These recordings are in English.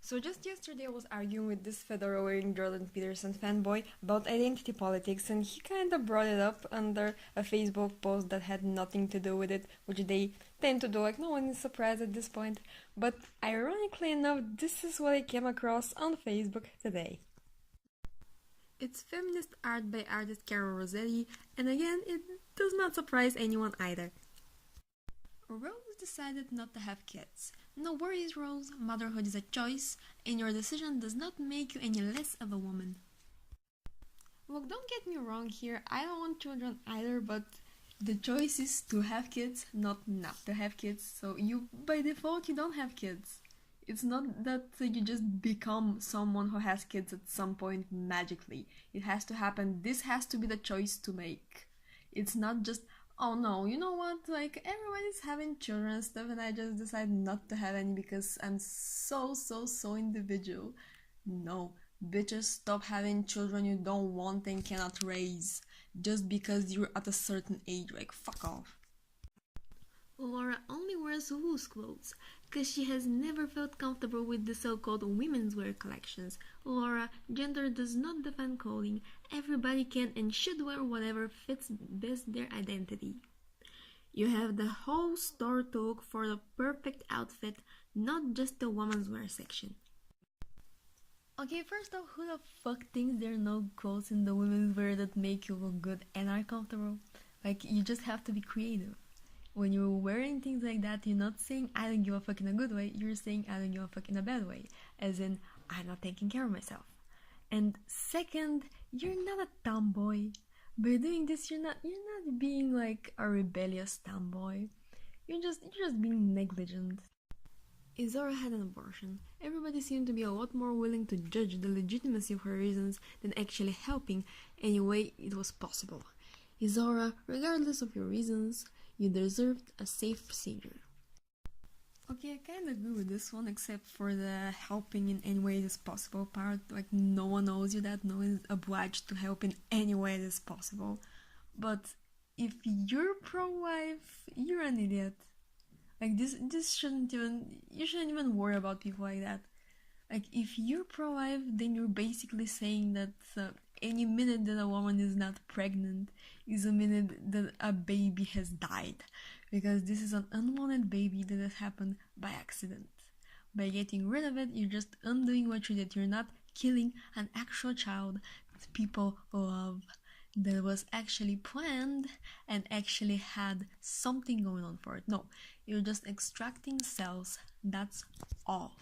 So just yesterday I was arguing with this fedora-wearing Jordan Peterson fanboy about identity politics, and he kinda brought it up under a Facebook post that had nothing to do with it, which they tend to do, like no one is surprised at this point. But ironically enough, this is what I came across on Facebook today. It's feminist art by artist Carol Rossetti, and again, it does not surprise anyone either. Rose decided not to have kids. No worries, Rose, motherhood is a choice, and your decision does not make you any less of a woman. Look, don't get me wrong here, I don't want children either, but the choice is to have kids, not to have kids, so by default, you don't have kids. It's not that you just become someone who has kids at some point magically. It has to happen, this has to be the choice to make. It's not just, oh no, you know what, like everybody's having children and stuff and I just decide not to have any because I'm so individual. No, bitches, stop having children you don't want and cannot raise just because you're at a certain age, like fuck off. Laura only wears loose clothes, cause she has never felt comfortable with the so-called women's wear collections. Laura, gender does not define clothing. Everybody can and should wear whatever fits best their identity. You have the whole store to look for the perfect outfit, not just the women's wear section. Okay, first off, who the fuck thinks there are no clothes in the women's wear that make you look good and are comfortable? Like, you just have to be creative. When you're wearing things like that, you're not saying I don't give a fuck in a good way, you're saying I don't give a fuck in a bad way, as in I'm not taking care of myself. And second, you're not a tomboy. By doing this, you're not being like a rebellious tomboy. You're just being negligent. Izora had an abortion. Everybody seemed to be a lot more willing to judge the legitimacy of her reasons than actually helping any way it was possible. Izora, regardless of your reasons, you deserved a safe procedure. Okay, I kinda agree with this one, except for the helping in any way it is possible part. Like, no one owes you that, no one is obliged to help in any way it is possible. But if you're pro-life, you're an idiot. Like, you shouldn't even worry about people like that. Like, if you're pro-life, then you're basically saying that any minute that a woman is not pregnant is a minute that a baby has died, because this is an unwanted baby that has happened by accident. By getting rid of it, you're just undoing what you did. You're not killing an actual child that people love, that was actually planned and actually had something going on for it. No, you're just extracting cells, that's all.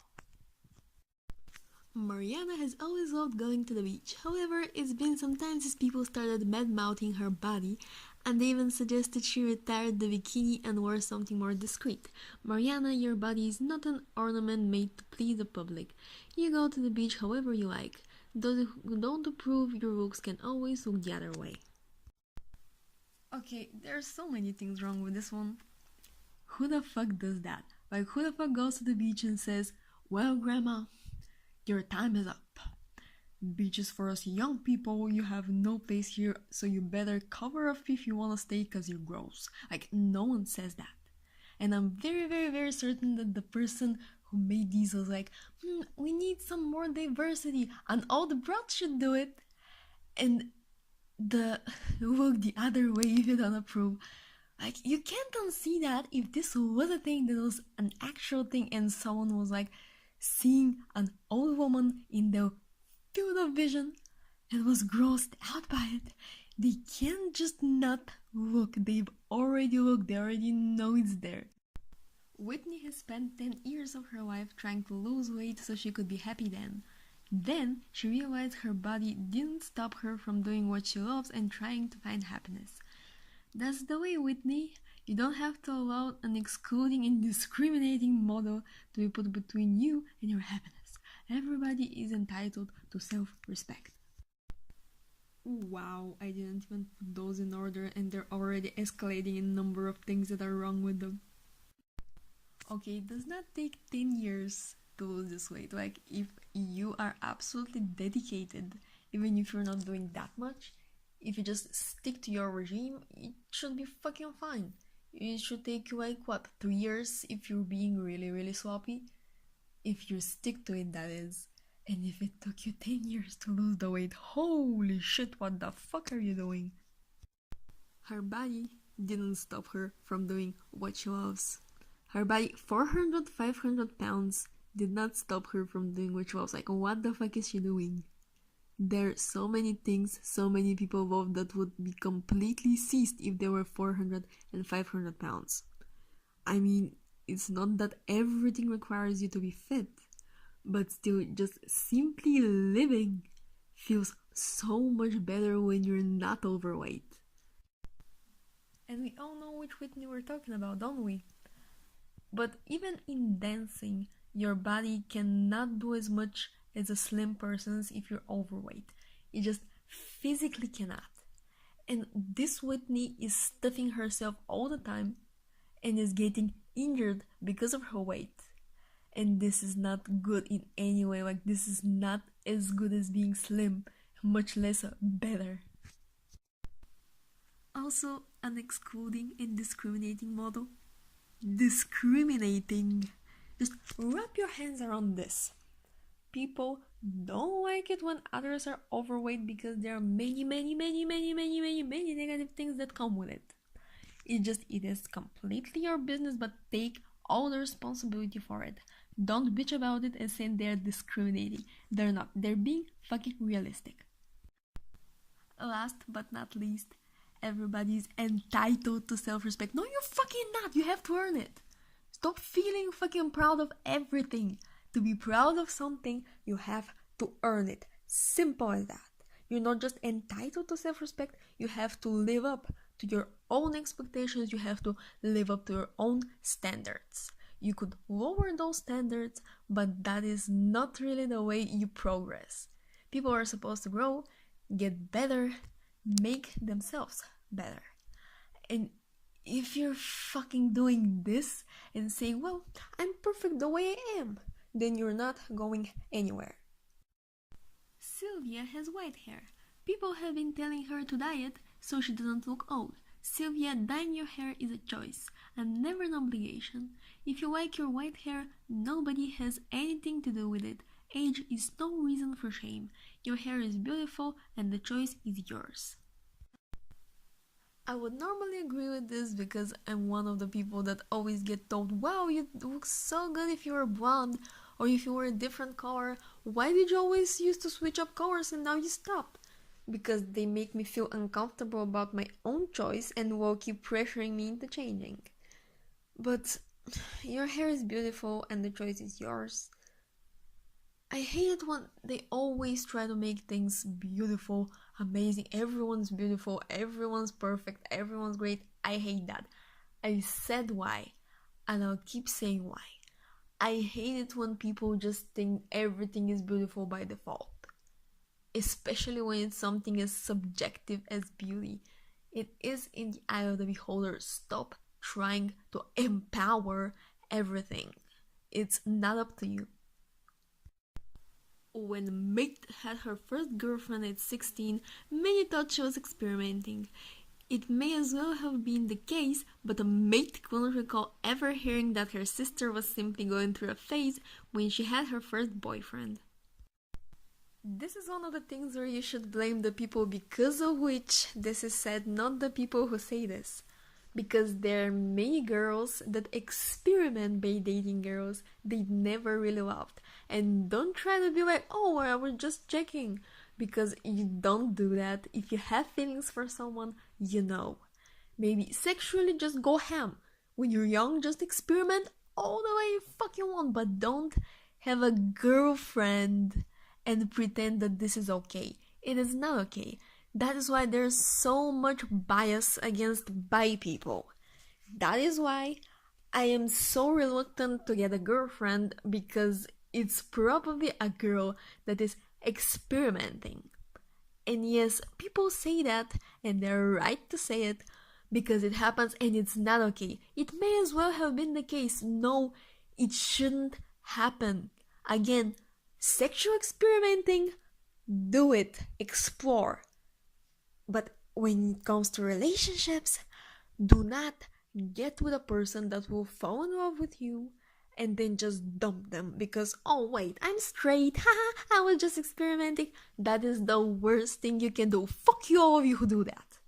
Mariana has always loved going to the beach. However, it's been some time since people started mad-mouthing her body, and they even suggested she retired the bikini and wear something more discreet. Mariana, your body is not an ornament made to please the public. You go to the beach however you like. Those who don't approve your looks can always look the other way. Okay, there are so many things wrong with this one. Who the fuck does that? Like, who the fuck goes to the beach and says, well, grandma, your time is up. Beach is for us young people, you have no place here, so you better cover up if you wanna stay cause you're gross. Like, no one says that. And I'm very certain that the person who made these was like, we need some more diversity, and all the broads should do it. And look the other way if you don't approve. Like, you can't unsee that if this was a thing that was an actual thing and someone was like seeing an old woman in the field of vision and was grossed out by it. They can't just not look. They've already looked. They already know it's there. Whitney has spent 10 years of her life trying to lose weight so she could be happy then. Then she realized her body didn't stop her from doing what she loves and trying to find happiness. That's the way, Whitney. You don't have to allow an excluding and discriminating model to be put between you and your happiness. Everybody is entitled to self-respect. Wow, I didn't even put those in order and they're already escalating in number of things that are wrong with them. Okay, it does not take 10 years to lose this weight. Like, if you are absolutely dedicated, even if you're not doing that much, if you just stick to your regime, it should be fucking fine. It should take you like, what, 3 years if you're being really sloppy? If you stick to it, that is. And if it took you 10 years to lose the weight, holy shit, what the fuck are you doing? Her body didn't stop her from doing what she loves. Her body, 400, 500 pounds, did not stop her from doing what she loves. Like, what the fuck is she doing? There are so many things so many people love that would be completely ceased if they were 400 and 500 pounds. I mean, it's not that everything requires you to be fit, but still, just simply living feels so much better when you're not overweight. And we all know which Whitney we're talking about, don't we? But even in dancing, your body cannot do as much as a slim person's if you're overweight. It just physically cannot. And this Whitney is stuffing herself all the time and is getting injured because of her weight. And this is not good in any way. Like, this is not as good as being slim, much less better. Also, an excluding and discriminating model. Discriminating. Just wrap your hands around this. People don't like it when others are overweight because there are many negative things that come with it. It is completely your business, but take all the responsibility for it. Don't bitch about it and say they're discriminating. They're not. They're being fucking realistic. Last but not least, everybody's entitled to self-respect. No, you're fucking not. You have to earn it. Stop feeling fucking proud of everything. To be proud of something, you have to earn it. Simple as that. You're not just entitled to self-respect, you have to live up to your own expectations, you have to live up to your own standards. You could lower those standards, but that is not really the way you progress. People are supposed to grow, get better, make themselves better. And if you're fucking doing this and saying, well, I'm perfect the way I am, then you're not going anywhere. Sylvia has white hair. People have been telling her to dye it so she doesn't look old. Sylvia, dyeing your hair is a choice and never an obligation. If you like your white hair, nobody has anything to do with it. Age is no reason for shame. Your hair is beautiful and the choice is yours. I would normally agree with this because I'm one of the people that always get told, wow, you look so good if you were blonde or if you were a different color. Why did you always used to switch up colors and now you stop? Because they make me feel uncomfortable about my own choice and will keep pressuring me into changing. But your hair is beautiful and the choice is yours. I hate it when they always try to make things beautiful, amazing, everyone's beautiful, everyone's perfect, everyone's great. I hate that. I said why, and I'll keep saying why. I hate it when people just think everything is beautiful by default. Especially when it's something as subjective as beauty. It is in the eye of the beholder. Stop trying to empower everything. It's not up to you. When Mate had her first girlfriend at 16, many thought she was experimenting. It may as well have been the case, but Mate couldn't recall ever hearing that her sister was simply going through a phase when she had her first boyfriend. This is one of the things where you should blame the people because of which this is said, not the people who say this. Because there are many girls that experiment by dating girls they never really loved. And don't try to be like, oh, I was just checking. Because you don't do that. If you have feelings for someone, you know. Maybe sexually just go ham. When you're young, just experiment all the way you fucking want. But don't have a girlfriend and pretend that this is okay. It is not okay. That is why there's so much bias against bi people. That is why I am so reluctant to get a girlfriend, because it's probably a girl that is experimenting. And yes, people say that, and they're right to say it, because it happens and it's not okay. It may as well have been the case. No, it shouldn't happen. Again, sexual experimenting, do it, explore. But when it comes to relationships, do not get with a person that will fall in love with you and then just dump them because, oh wait, I'm straight, haha, I was just experimenting. That is the worst thing you can do. Fuck you, all of you who do that.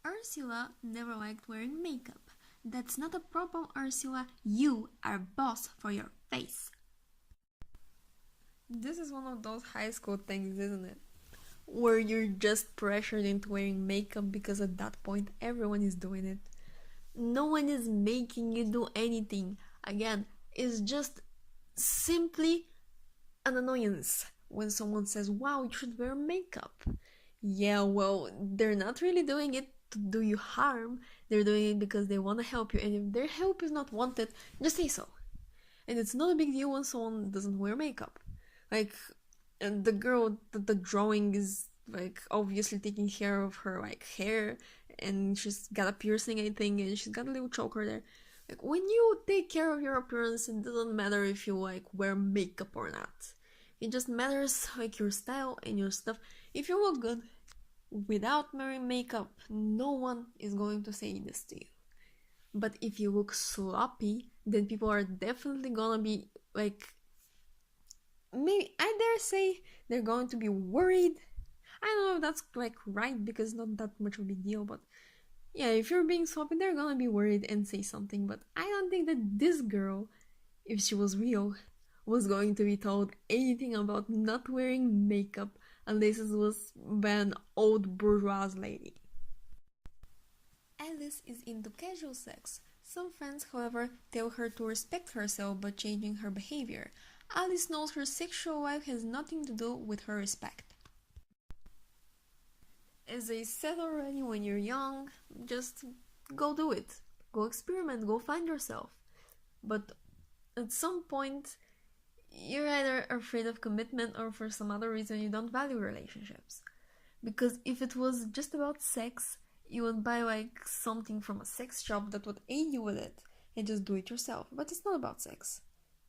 Ursula never liked wearing makeup. That's not a problem, Ursula. You are boss for your face. This is one of those high school things, isn't it? Where you're just pressured into wearing makeup because at that point everyone is doing it. No one is making you do anything. Again, it's just simply an annoyance when someone says, wow, you should wear makeup. Yeah, well, they're not really doing it to do you harm. They're doing it because they want to help you. And if their help is not wanted, just say so. And it's not a big deal when someone doesn't wear makeup. Like, and the girl, the drawing is like obviously taking care of her like hair, and she's got a piercing, I think, and she's got a little choker there. Like, when you take care of your appearance, it doesn't matter if you like wear makeup or not. It just matters like your style and your stuff. If you look good without wearing makeup, no one is going to say this to you. But if you look sloppy, then people are definitely gonna be like, maybe I dare say they're going to be worried. I don't know if that's like right because it's not that much of a big deal, but yeah, if you're being sloppy, they're gonna be worried and say something. But I don't think that this girl, if she was real, was going to be told anything about not wearing makeup unless it was by an old bourgeois lady. Alice is into casual sex. Some friends, however, tell her to respect herself by changing her behavior. Alice knows her sexual life has nothing to do with her respect. As I said already, when you're young, just go do it. Go experiment, go find yourself. But at some point, you're either afraid of commitment or for some other reason you don't value relationships. Because if it was just about sex, you would buy like something from a sex shop that would aid you with it and just do it yourself. But it's not about sex.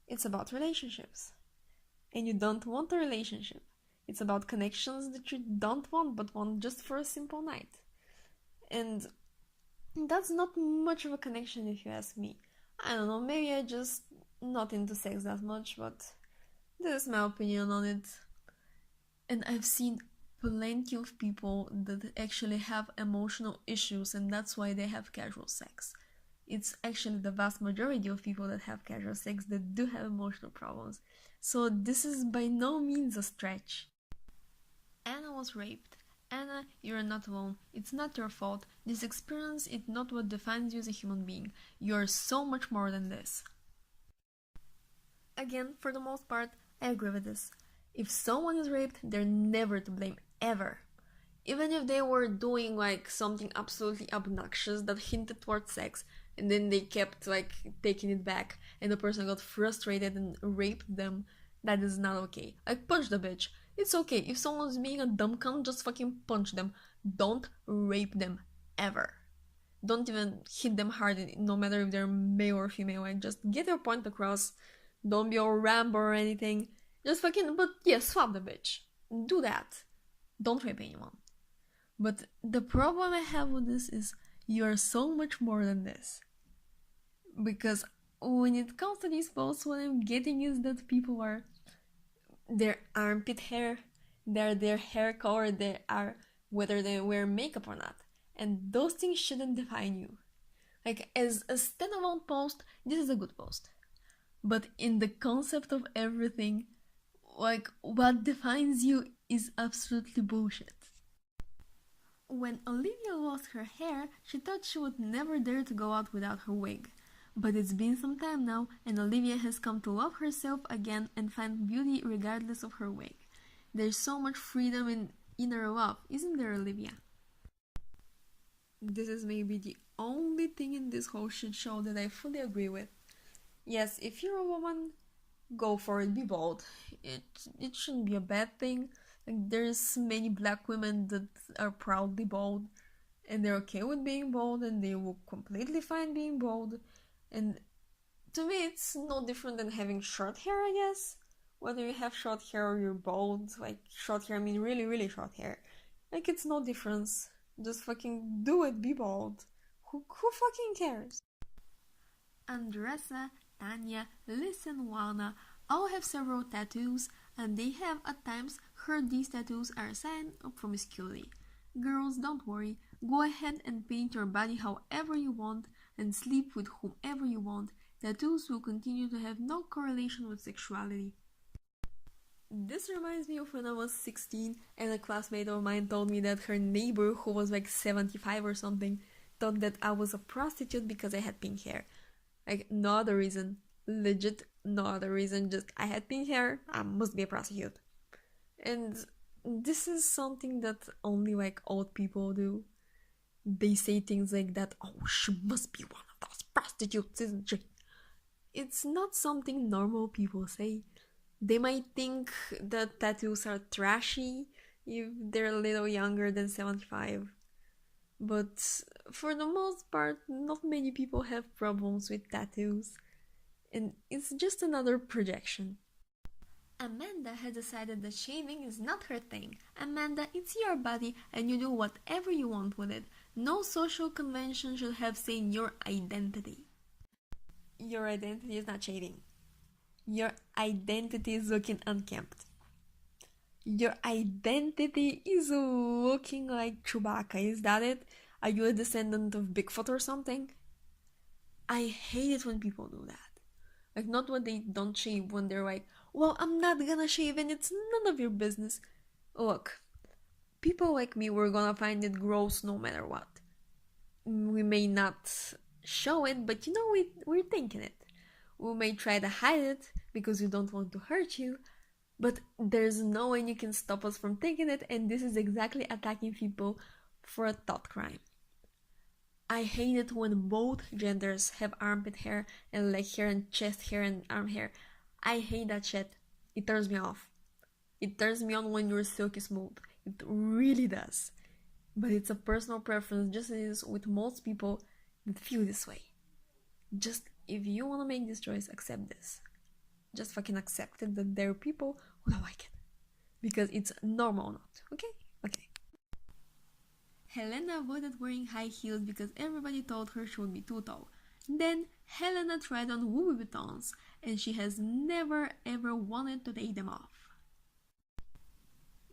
It's about relationships. And you don't want a relationship. It's about connections that you don't want but want just for a simple night. And that's not much of a connection if you ask me. I don't know, maybe I just not into sex that much, but this is my opinion on it. And I've seen plenty of people that actually have emotional issues and that's why they have casual sex. It's actually the vast majority of people that have casual sex that do have emotional problems. So this is by no means a stretch. Anna was raped. Anna, you're not alone. It's not your fault. This experience is not what defines you as a human being. You're so much more than this. Again, for the most part, I agree with this. If someone is raped, they're never to blame, ever. Even if they were doing like something absolutely obnoxious that hinted towards sex, and then they kept like taking it back, and the person got frustrated and raped them, that is not okay. Like, punch the bitch. It's okay. If someone's being a dumb cunt, just fucking punch them. Don't rape them, ever. Don't even hit them hard, no matter if they're male or female. Like, just get your point across. Don't be all Rambo or anything. Just fucking, but yeah, swap the bitch. Do that. Don't rape anyone. But the problem I have with this is you are so much more than this. Because when it comes to these posts, what I'm getting is that people are their armpit hair, their hair color, they are whether they wear makeup or not. And those things shouldn't define you. Like, as a standalone post, this is a good post. But in the concept of everything, like, what defines you is absolutely bullshit. When Olivia lost her hair, she thought she would never dare to go out without her wig. But it's been some time now, and Olivia has come to love herself again and find beauty regardless of her wig. There's so much freedom in inner love, isn't there, Olivia? This is maybe the only thing in this whole shit show that I fully agree with. Yes, if you're a woman, go for it, be bold. It shouldn't be a bad thing. Like, there's many black women that are proudly bold, and they're okay with being bold, and they will completely fine being bold. And to me, it's no different than having short hair, I guess. Whether you have short hair or you're bald, like, short hair, I mean really, really short hair. Like, it's no difference. Just fucking do it, be bald. Who fucking cares? Andressa Tanya, Liz, and Juana all have several tattoos, and they have at times heard these tattoos are a sign of promiscuity. Girls, don't worry. Go ahead and paint your body however you want and sleep with whomever you want. Tattoos will continue to have no correlation with sexuality. This reminds me of when I was 16 and a classmate of mine told me that her neighbor, who was like 75 or something, thought that I was a prostitute because I had pink hair. Like, no other reason. Legit, no other reason. Just, I had pink hair, I must be a prostitute. And this is something that only like old people do. They say things like that, oh, she must be one of those prostitutes, isn't she? It's not something normal people say. They might think that tattoos are trashy if they're a little younger than 75. But for the most part, not many people have problems with tattoos. And it's just another projection. Amanda has decided that shaving is not her thing. Amanda, it's your body and you do whatever you want with it. No social convention should have saying your identity. Your identity is not shaving. Your identity is looking unkempt. Your identity is looking like Chewbacca, is that it? Are you a descendant of Bigfoot or something? I hate it when people do that. Like, not when they don't shave, when they're like, well, I'm not gonna shave and it's none of your business. Look, people like me, we're gonna find it gross no matter what. We may not show it, but you know, we're thinking it. We may try to hide it because we don't want to hurt you, but there's no way you can stop us from thinking it, and this is exactly attacking people for a thought crime. I hate it when both genders have armpit hair and leg hair and chest hair and arm hair. I hate that shit. It turns me off. It turns me on when you're silky smooth. It really does. But it's a personal preference, just as it is with most people that feel this way. Just, if you want to make this choice, accept this. Just fucking accept it that there are people who don't like it. Because it's normal not, okay? Okay. Helena avoided wearing high heels because everybody told her she would be too tall. Then Helena tried on Louis Vuittons, and she has never ever wanted to take them off.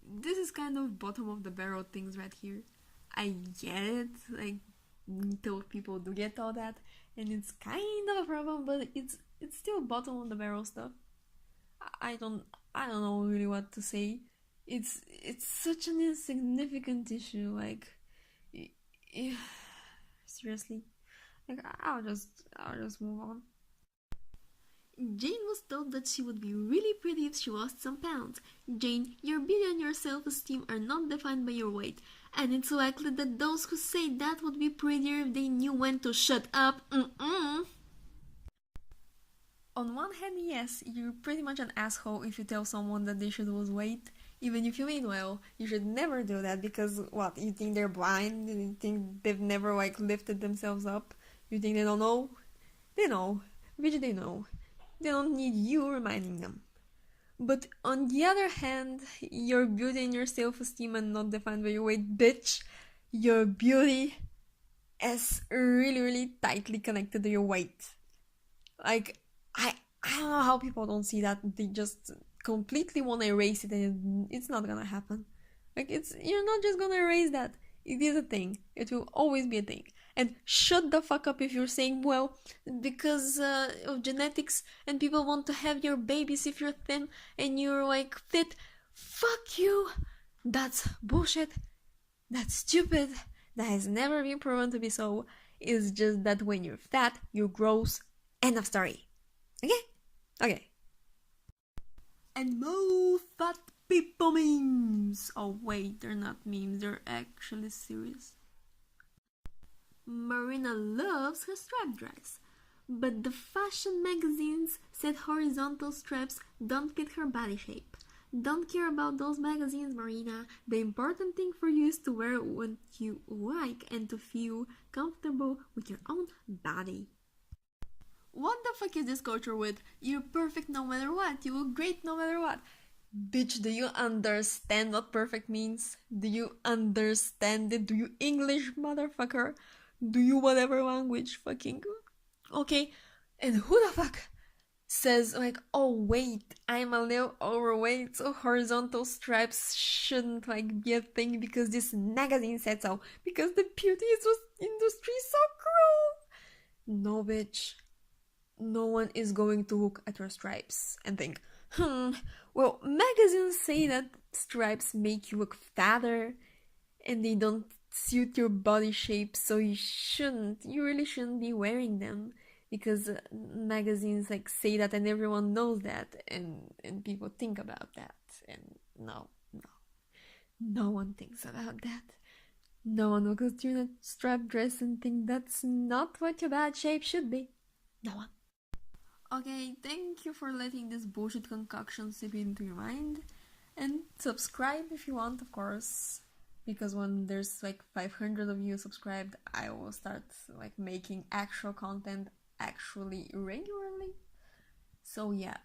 This is kind of bottom of the barrel things right here. I get it, like, those people do get all that, and it's kind of a problem, but it's still bottom of the barrel stuff. I don't know really what to say. It's such an insignificant issue, like, seriously, like, I'll just move on. Jane was told that she would be really pretty if she lost some pounds. Jane, your beauty and your self-esteem are not defined by your weight, and it's likely that those who say that would be prettier if they knew when to shut up. On one hand, yes, you're pretty much an asshole if you tell someone that they should lose weight. Even if you mean well, you should never do that because, what, you think they're blind? You think they've never, like, lifted themselves up? You think they don't know? They know. Which they know. They don't need you reminding them. But on the other hand, your beauty and your self-esteem are not defined by your weight, bitch. Your beauty is really, really tightly connected to your weight. Like, I don't know how people don't see that. They just completely want to erase it, and it's not gonna happen. Like, you're not just gonna erase that. It is a thing. It will always be a thing. And shut the fuck up if you're saying, well, because of genetics and people want to have your babies if you're thin and you're, like, fit. Fuck you. That's bullshit. That's stupid. That has never been proven to be so. It's just that when you're fat, you're gross. End of story. Okay? Okay. And more fat people memes. Oh wait, they're not memes, they're actually serious. Marina loves her strap dress, but the fashion magazines said horizontal straps don't fit her body shape. Don't care about those magazines, Marina. The important thing for you is to wear what you like and to feel comfortable with your own body. What the fuck is this culture with? You're perfect no matter what. You look great no matter what. Bitch, do you understand what perfect means? Do you understand it? Do you English, motherfucker? Do you whatever language fucking... Okay, and who the fuck says like, oh wait, I'm a little overweight, so horizontal stripes shouldn't like be a thing because this magazine said so, because the beauty industry is so cruel. No, bitch. No one is going to look at your stripes and think, well, magazines say that stripes make you look fatter and they don't suit your body shape, so you really shouldn't be wearing them, because magazines like say that and everyone knows that, and people think about that. And no one thinks about that. No one looks at you in a striped dress and think that's not what your bad shape should be. No one. Okay, thank you for letting this bullshit concoction seep into your mind. And subscribe if you want, of course. Because when there's like 500 of you subscribed, I will start like making actual content actually regularly. So yeah,